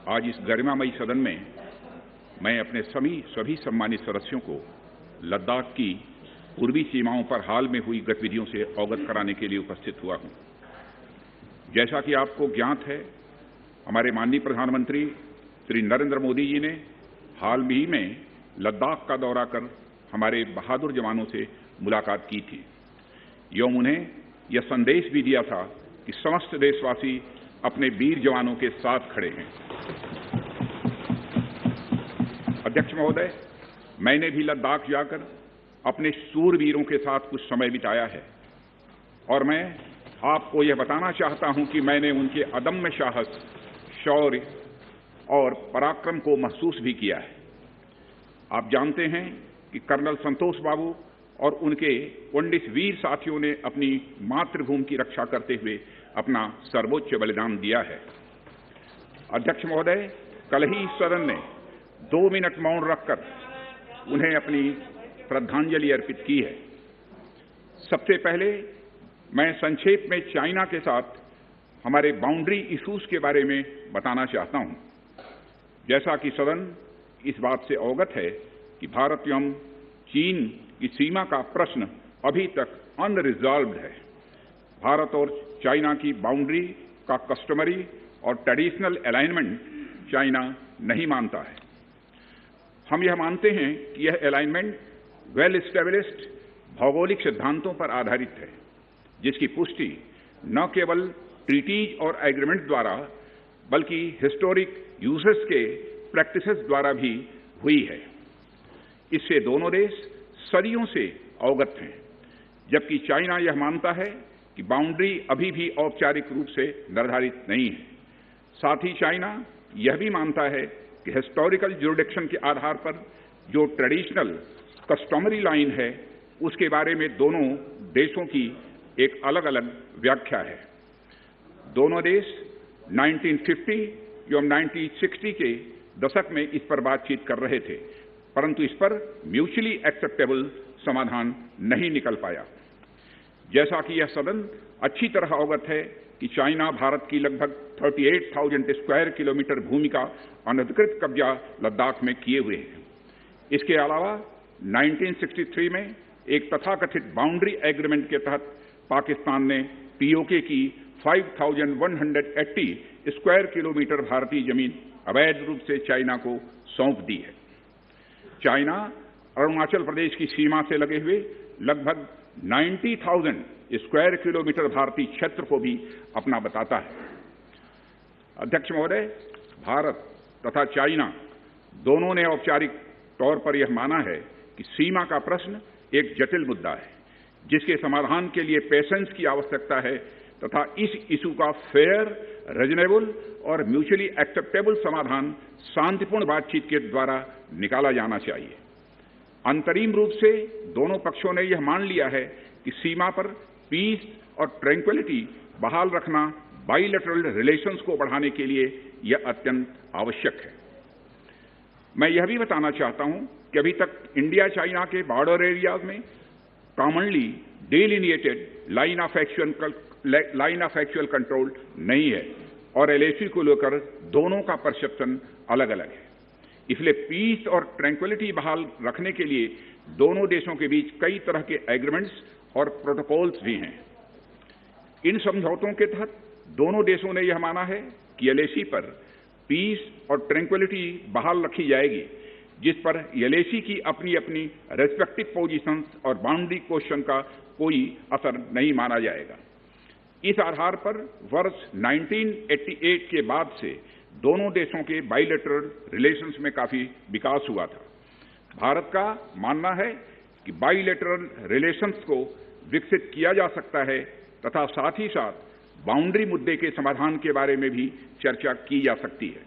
आज इस गरिमामयी सदन में मैं अपने सभी सम्मानित सदस्यों को लद्दाख की पूर्वी सीमाओं पर हाल में हुई गतिविधियों से अवगत कराने के लिए उपस्थित हुआ हूं। जैसा कि आपको ज्ञात है, हमारे माननीय प्रधानमंत्री श्री नरेंद्र मोदी जी ने हाल ही में लद्दाख का दौरा कर हमारे बहादुर जवानों से मुलाकात की थी एवं उन्हें यह संदेश भी दिया था कि समस्त देशवासी अपने वीर जवानों के साथ खड़े हैं। अध्यक्ष महोदय, मैंने भी लद्दाख जाकर अपने शूरवीरों के साथ कुछ समय बिताया है और मैं आपको यह बताना चाहता हूं कि मैंने उनके अदम्य साहस, शौर्य और पराक्रम को महसूस भी किया है। आप जानते हैं कि कर्नल संतोष बाबू और उनके 19 वीर साथियों ने अपनी मातृभूमि की रक्षा करते हुए अपना सर्वोच्च बलिदान दिया है। अध्यक्ष महोदय, कल ही सदन ने 2 मिनट मौन रखकर उन्हें अपनी श्रद्धांजलि अर्पित की है। सबसे पहले मैं संक्षेप में चाइना के साथ हमारे बाउंड्री इश्यूज के बारे में बताना चाहता हूं। जैसा कि सदन इस बात से अवगत है कि भारत एवं चीन की सीमा का प्रश्न अभी तक अनरिजॉल्व्ड है। भारत और चाइना की बाउंड्री का कस्टमरी और ट्रेडिशनल अलाइनमेंट चाइना नहीं मानता है। हम यह मानते हैं कि यह अलाइनमेंट वेल एस्टेब्लिश्ड भौगोलिक सिद्धांतों पर आधारित है, जिसकी पुष्टि न केवल ट्रीटीज और एग्रीमेंट द्वारा बल्कि हिस्टोरिक यूजेस के प्रैक्टिसेस द्वारा भी हुई है। इससे दोनों देश सदियों से अवगत हैं, जबकि चाइना यह मानता है कि बाउंड्री अभी भी औपचारिक रूप से निर्धारित नहीं है। साथ ही चाइना यह भी मानता है कि हिस्टोरिकल ज्यूरिडिक्शन के आधार पर जो ट्रेडिशनल कस्टमरी लाइन है, उसके बारे में दोनों देशों की एक अलग अलग व्याख्या है। दोनों देश 1950 एवं 1960 के दशक में इस पर बातचीत कर रहे थे, परंतु इस पर म्यूचुअली एक्सेप्टेबल समाधान नहीं निकल पाया। जैसा कि यह सदन अच्छी तरह अवगत है कि चाइना भारत की लगभग 38,000 स्क्वायर किलोमीटर भूमि का अनधिकृत कब्जा लद्दाख में किए हुए है। इसके अलावा 1963 में एक तथाकथित बाउंड्री एग्रीमेंट के तहत पाकिस्तान ने पीओके की 5,180 स्क्वायर किलोमीटर भारतीय जमीन अवैध रूप से चाइना को सौंप दी है। चाइना अरुणाचल प्रदेश की सीमा से लगे हुए लगभग 90,000 स्क्वायर किलोमीटर भारतीय क्षेत्र को भी अपना बताता है। अध्यक्ष महोदय, भारत तथा चाइना दोनों ने औपचारिक तौर पर यह माना है कि सीमा का प्रश्न एक जटिल मुद्दा है, जिसके समाधान के लिए पेशेंस की आवश्यकता है तथा इस इशू का फेयर, रीजनेबल और म्यूचुअली एक्सेप्टेबल समाधान शांतिपूर्ण बातचीत के द्वारा निकाला जाना चाहिए। अंतरिम रूप से दोनों पक्षों ने यह मान लिया है कि सीमा पर पीस और ट्रैंक्विलिटी बहाल रखना बाइलेटरल रिलेशंस को बढ़ाने के लिए यह अत्यंत आवश्यक है। मैं यह भी बताना चाहता हूं कि अभी तक इंडिया चाइना के बॉर्डर एरियाज में commonly delineated line of actual control नहीं है और एलएसी को लेकर दोनों का परसेप्शन अलग अलग है। इसलिए पीस और ट्रैंक्विलिटी बहाल रखने के लिए दोनों देशों के बीच कई तरह के एग्रीमेंट्स और प्रोटोकॉल्स भी हैं। इन समझौतों के तहत दोनों देशों ने यह माना है कि एलएसी पर पीस और ट्रैंक्विलिटी बहाल रखी जाएगी, जिस पर एलएसी की अपनी अपनी रेस्पेक्टिव पोजीशंस और बाउंड्री क्वेश्चन का कोई असर नहीं माना जाएगा। इस आधार पर वर्ष 1988 के बाद से दोनों देशों के बाइलेटरल रिलेशंस में काफी विकास हुआ था। भारत का मानना है कि बाइलेटरल रिलेशंस को विकसित किया जा सकता है तथा साथ ही साथ बाउंड्री मुद्दे के समाधान के बारे में भी चर्चा की जा सकती है।